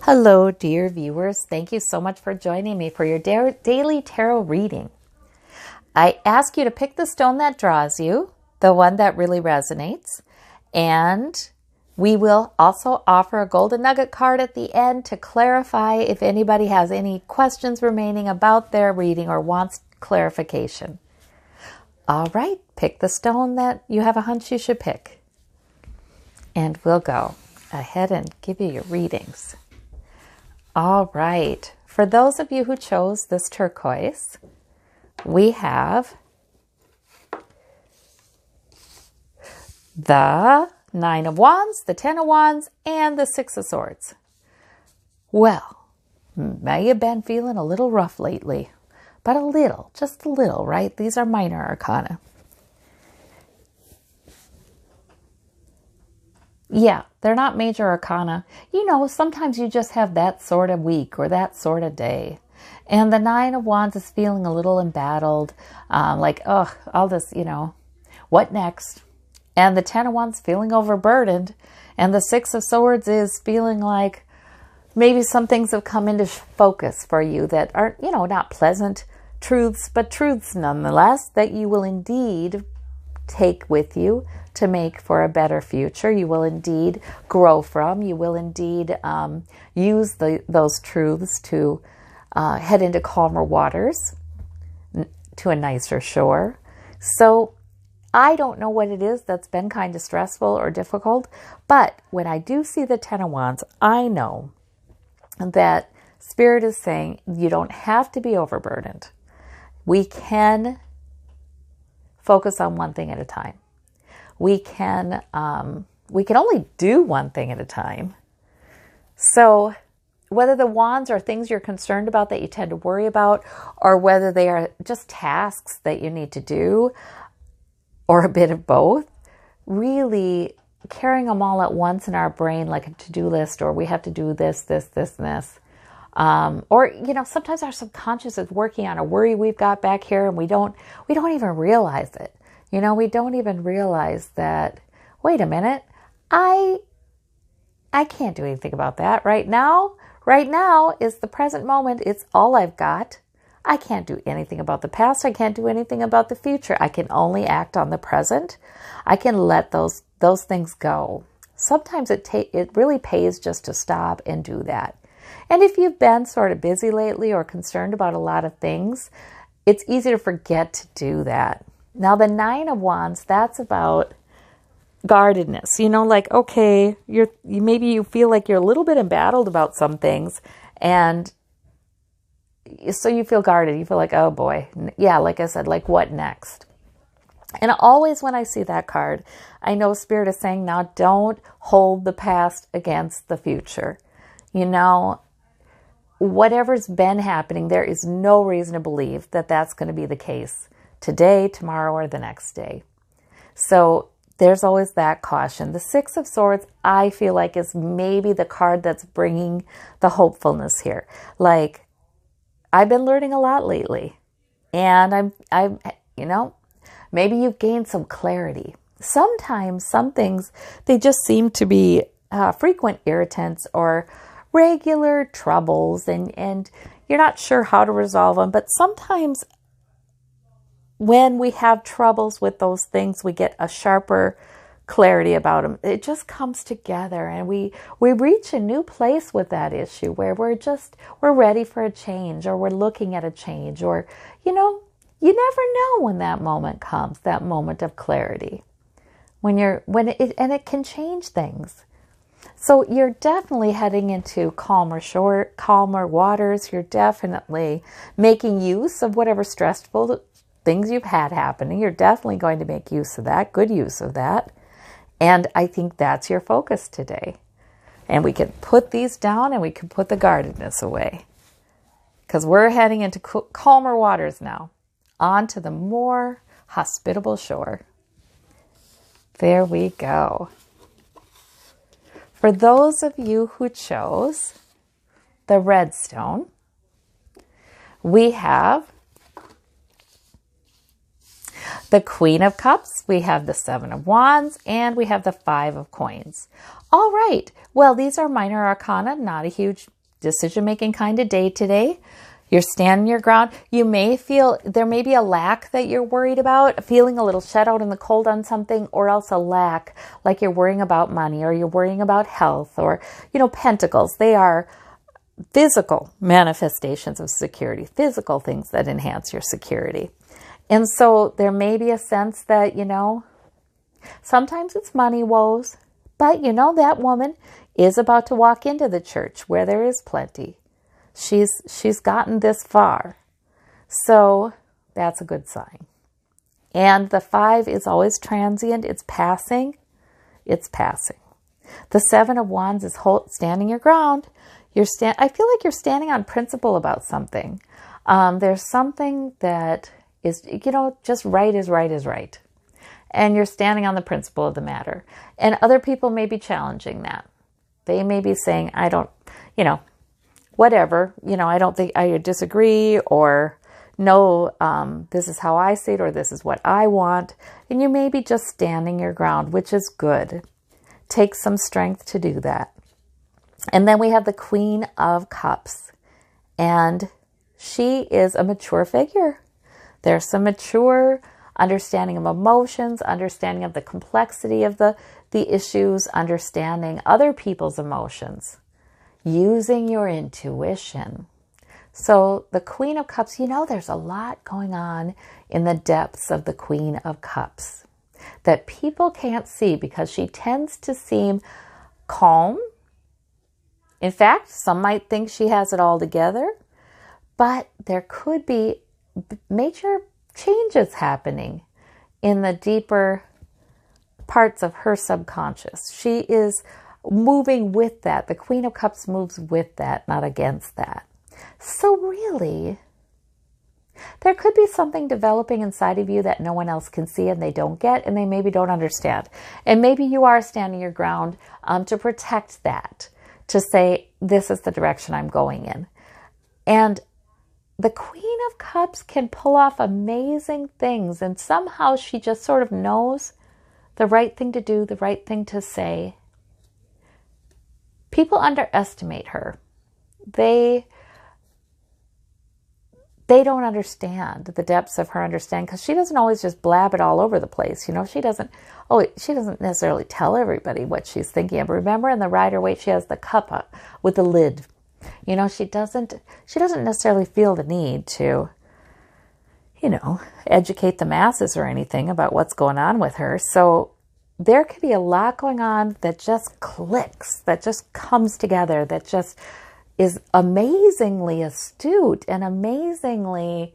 Hello, dear viewers. Thank you so much for joining me for your daily tarot reading. I ask you to pick the stone that draws you, the one that really resonates, and we will also offer a golden nugget card at the end to clarify if anybody has any questions remaining about their reading or wants clarification. All right, pick the stone that you have a hunch you should pick. And we'll go ahead and give you your readings. All right, for those of you who chose this turquoise, we have the 9 of Wands, the 10 of Wands, and the 6 of Swords. Well, may have been feeling a little rough lately, but a little, just a little, right? These are minor arcana. Yeah, they're not major arcana. You know, sometimes you just have that sort of week or that sort of day. And the 9 of Wands is feeling a little embattled, like, oh, all this, what next? And the 10 of Wands feeling overburdened. And the 6 of Swords is feeling like maybe some things have come into focus for you that aren't, not pleasant truths, but truths nonetheless that you will indeed take with you to make for a better future. You will indeed grow from. You will indeed use those truths to head into calmer waters, to a nicer shore. So I don't know what it is that's been kind of stressful or difficult, but when I do see the 10 of Wands, I know that Spirit is saying you don't have to be overburdened. We can focus on one thing at a time. We can only do one thing at a time. So whether the wands are things you're concerned about that you tend to worry about, or whether they are just tasks that you need to do, or a bit of both, really carrying them all at once in our brain like a to-do list, or we have to do this, this, this, and this. Or, sometimes our subconscious is working on a worry we've got back here and we don't even realize it. We don't even realize that, wait a minute, I can't do anything about that right now. Right now is the present moment. It's all I've got. I can't do anything about the past. I can't do anything about the future. I can only act on the present. I can let those things go. Sometimes it really pays just to stop and do that. And if you've been sort of busy lately or concerned about a lot of things, it's easy to forget to do that. Now, the 9 of Wands, that's about guardedness. Okay, maybe you feel like you're a little bit embattled about some things, and so you feel guarded. You feel like, oh boy, yeah, like I said, like what next? And always when I see that card, I know Spirit is saying, now don't hold the past against the future. Whatever's been happening, there is no reason to believe that that's going to be the case today, tomorrow, or the next day. So there's always that caution. The 6 of Swords, I feel like, is maybe the card that's bringing the hopefulness here. Like, I've been learning a lot lately, and I'm maybe you've gained some clarity. Sometimes some things, they just seem to be frequent irritants or regular troubles, and you're not sure how to resolve them. But sometimes when we have troubles with those things, we get a sharper clarity about them. It just comes together, and we reach a new place with that issue where we're ready for a change, or we're looking at a change, or you never know when that moment comes, that moment of clarity, when it can change things. So you're definitely heading into calmer waters. You're definitely making use of whatever stressful things you've had happening. You're definitely going to make use of that, good use of that. And I think that's your focus today. And we can put these down, and we can put the guardedness away, because we're heading into calmer waters now, on to the more hospitable shore. There we go. For those of you who chose the red stone, we have the Queen of Cups, we have the Seven of Wands, and we have the Five of Coins. All right. Well, these are minor arcana, not a huge decision-making kind of day today. You're standing your ground. You may feel there may be a lack that you're worried about, feeling a little shut out in the cold on something, or else a lack like you're worrying about money or you're worrying about health or, pentacles. They are physical manifestations of security, physical things that enhance your security. And so there may be a sense that, sometimes it's money woes, but that woman is about to walk into the church where there is plenty. She's gotten this far. So that's a good sign. And the 5 is always transient. It's passing. It's passing. The 7 of Wands is standing your ground. I feel like you're standing on principle about something. There's something that is, just right is right is right. And you're standing on the principle of the matter. And other people may be challenging that. They may be saying, I don't, whatever, I don't think I disagree, or no, this is how I see it, or this is what I want. And you may be just standing your ground, which is good. Takes some strength to do that. And then we have the Queen of Cups, and she is a mature figure. There's some mature understanding of emotions, understanding of the complexity of the issues, understanding other people's emotions, using your intuition. So the Queen of Cups, there's a lot going on in the depths of the Queen of Cups that people can't see because she tends to seem calm. In fact, some might think she has it all together, but there could be major changes happening in the deeper parts of her subconscious. She is moving with that. The Queen of Cups moves with that, not against that. So really, there could be something developing inside of you that no one else can see and they don't get and they maybe don't understand. And maybe you are standing your ground to protect that, to say, this is the direction I'm going in. And the Queen of Cups can pull off amazing things, and somehow she just sort of knows the right thing to do, the right thing to say. People underestimate her. They don't understand the depths of her understanding, because she doesn't always just blab it all over the place. She doesn't necessarily tell everybody what she's thinking of. Remember, in the Rider-Waite, she has the cup up with the lid. She doesn't necessarily feel the need to, educate the masses or anything about what's going on with her. So there could be a lot going on that just clicks, that just comes together, that just is amazingly astute and amazingly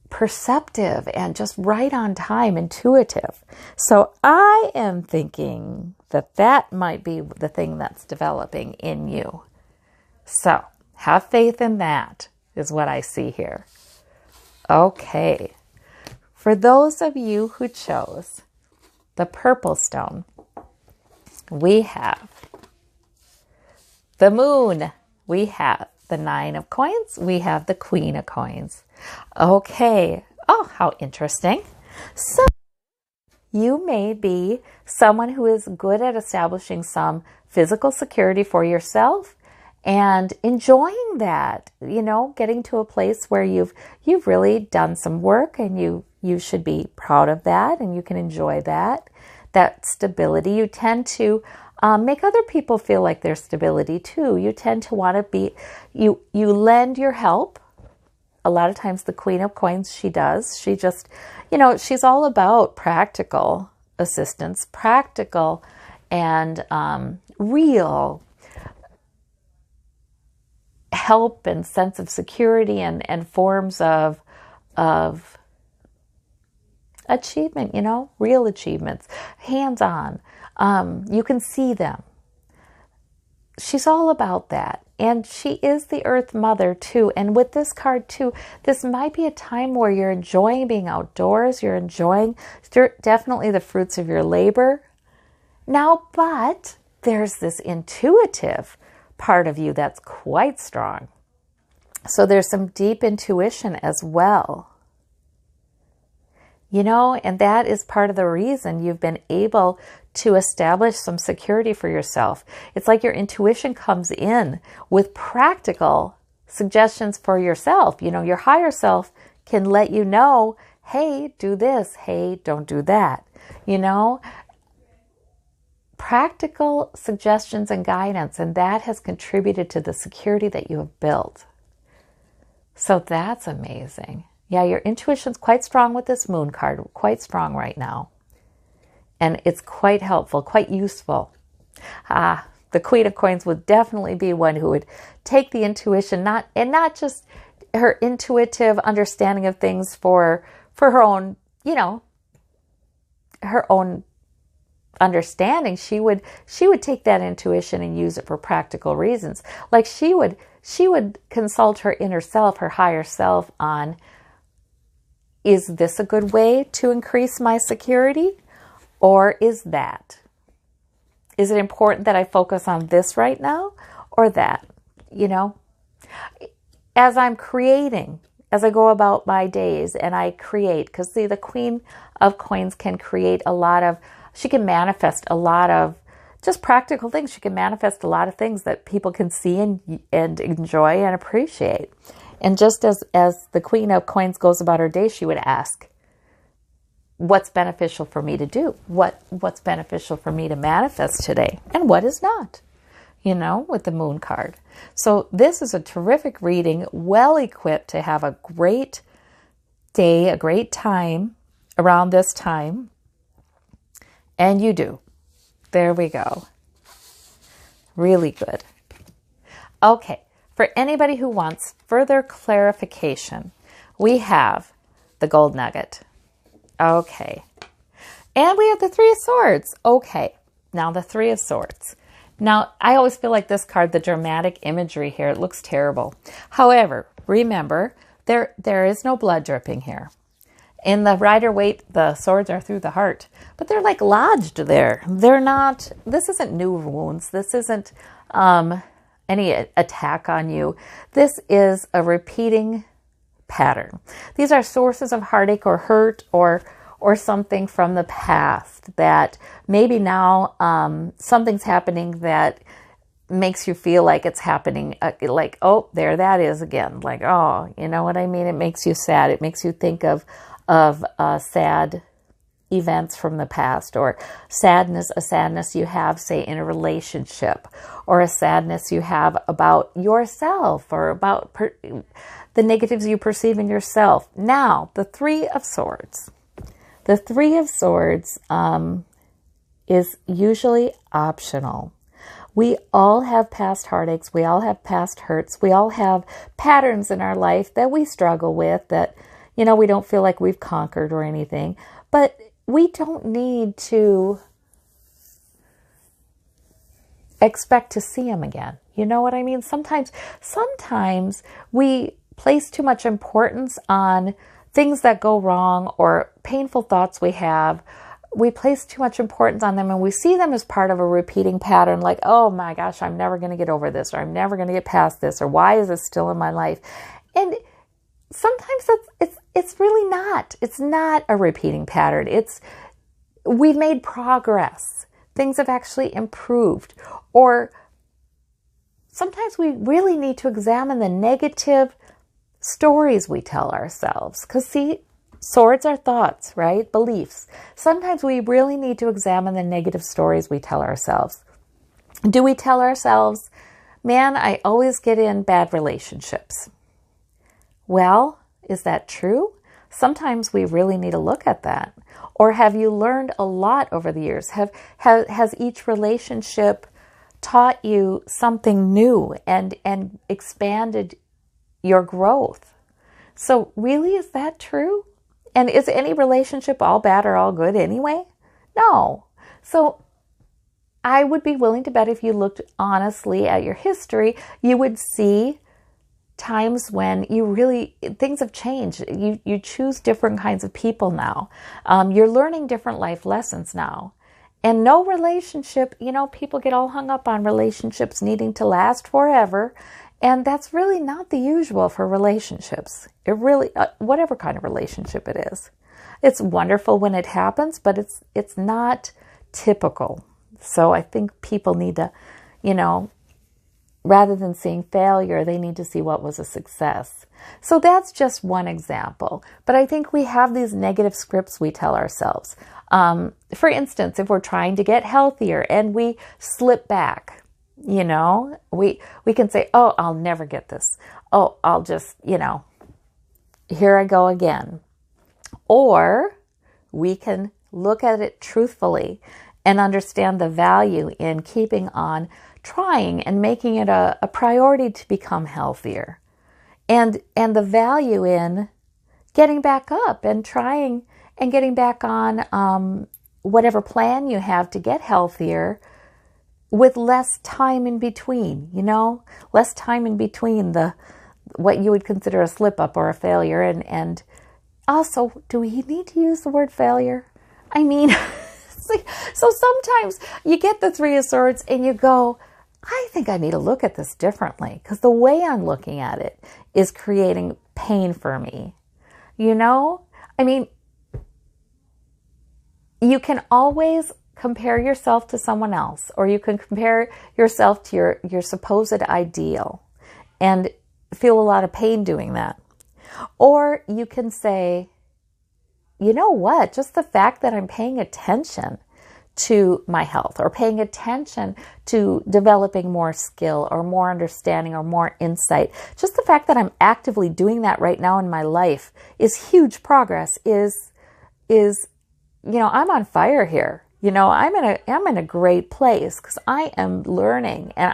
perceptive and just right on time, intuitive. So I am thinking that might be the thing that's developing in you. So have faith in that, is what I see here. Okay. For those of you who chose the purple stone, we have the moon. We have the 9 of coins. We have the Queen of coins. Okay. Oh, how interesting. So you may be someone who is good at establishing some physical security for yourself and enjoying that, getting to a place where you've really done some work, and you should be proud of that, and you can enjoy that stability. You tend to make other people feel like there's stability too. You tend to want to be, you lend your help. A lot of times the Queen of Coins, she does. She just, she's all about practical assistance, practical and real help and sense of security and forms of achievement, real achievements, hands-on. You can see them. She's all about that. And she is the Earth Mother too. And with this card too, this might be a time where you're enjoying being outdoors. You're enjoying definitely the fruits of your labor. Now, but there's this intuitive part of you that's quite strong. So there's some deep intuition as well. And that is part of the reason you've been able to establish some security for yourself. It's like your intuition comes in with practical suggestions for yourself. Your higher self can let you know, hey, do this. Hey, don't do that. Practical suggestions and guidance, and that has contributed to the security that you have built. So that's amazing. Yeah, your intuition's quite strong with this moon card, quite strong right now. And it's quite helpful, quite useful. The Queen of Coins would definitely be one who would take the intuition, not just her intuitive understanding of things for her own, her own understanding. She would take that intuition and use it for practical reasons. Like she would consult her inner self, her higher self on, is this a good way to increase my security? Or is that? Is it important that I focus on this right now or that? As I'm creating, as I go about my days and I create, because see, the Queen of Coins can create she can manifest a lot of just practical things. She can manifest a lot of things that people can see and enjoy and appreciate. And just as the Queen of Coins goes about her day, she would ask, what's beneficial for me to do? What's beneficial for me to manifest today? And what is not? With the moon card. So this is a terrific reading, well equipped to have a great day, a great time around this time. And you do. There we go. Really good. Okay, for anybody who wants further clarification, we have the gold nugget. Okay. And we have the Three of Swords. Okay, now the Three of Swords. Now, I always feel like this card, the dramatic imagery here, it looks terrible. However, remember, there is no blood dripping here. In the Rider-Waite, the swords are through the heart, but they're like lodged there. They're not, this isn't new wounds. This isn't any attack on you. This is a repeating pattern. These are sources of heartache or hurt or something from the past that maybe now something's happening that makes you feel like it's happening, like, oh, there that is again. Like, oh, you know what I mean? It makes you sad. It makes you think of sad events from the past, or a sadness you have, say, in a relationship, or a sadness you have about yourself, or about the negatives you perceive in yourself. Now, the Three of Swords. The Three of Swords is usually optional. We all have past heartaches. We all have past hurts. We all have patterns in our life that we struggle with, that we don't feel like we've conquered or anything, but we don't need to expect to see them again. You know what I mean? Sometimes we place too much importance on things that go wrong or painful thoughts we have. We place too much importance on them and we see them as part of a repeating pattern, like, oh my gosh, I'm never going to get over this, or I'm never going to get past this, or why is this still in my life? And sometimes it's really not. It's not a repeating pattern. We've made progress. Things have actually improved. Or sometimes we really need to examine the negative stories we tell ourselves. Because see, swords are thoughts, right? Beliefs. Sometimes we really need to examine the negative stories we tell ourselves. Do we tell ourselves, man, I always get in bad relationships? Well, is that true? Sometimes we really need to look at that. Or have you learned a lot over the years? Has each relationship taught you something new and expanded your growth? So really, is that true? And is any relationship all bad or all good anyway? No. So I would be willing to bet if you looked honestly at your history, you would see times when things have changed. You choose different kinds of people now. You're learning different life lessons now. And no relationship, people get all hung up on relationships needing to last forever. And that's really not the usual for relationships. It really, whatever kind of relationship it is. It's wonderful when it happens, but it's not typical. So I think people need to, rather than seeing failure, they need to see what was a success. So that's just one example. But I think we have these negative scripts we tell ourselves. For instance, if we're trying to get healthier and we slip back, we can say, oh, I'll never get this. Oh, I'll just, here I go again. Or we can look at it truthfully and understand the value in keeping on trying and making it a priority to become healthier. And the value in getting back up and trying and getting back on whatever plan you have to get healthier with less time in between, less time in between what you would consider a slip up or a failure. And also, do we need to use the word failure? I mean, so sometimes you get the Three of Swords and you go, I think I need to look at this differently because the way I'm looking at it is creating pain for me. I mean, you can always compare yourself to someone else, or you can compare yourself to your supposed ideal and feel a lot of pain doing that. Or you can say, you know what, just the fact that I'm paying attention to my health or paying attention to developing more skill or more understanding or more insight, just the fact that I'm actively doing that right now in my life is huge progress, is I'm on fire here. I'm in a great place because I am learning and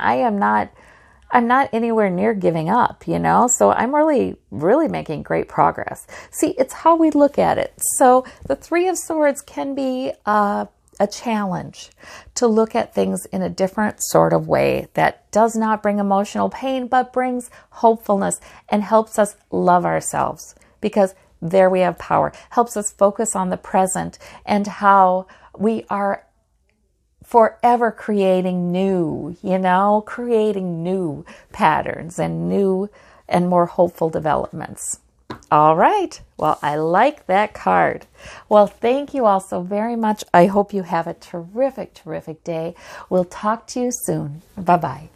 I'm not anywhere near giving up, so I'm really, really making great progress. See, it's how we look at it. So the Three of Swords can be a challenge to look at things in a different sort of way that does not bring emotional pain, but brings hopefulness and helps us love ourselves, because there we have power, helps us focus on the present and how we are forever creating new, creating new patterns and new and more hopeful developments. All right. Well, I like that card. Well, thank you all so very much. I hope you have a terrific, terrific day. We'll talk to you soon. Bye-bye.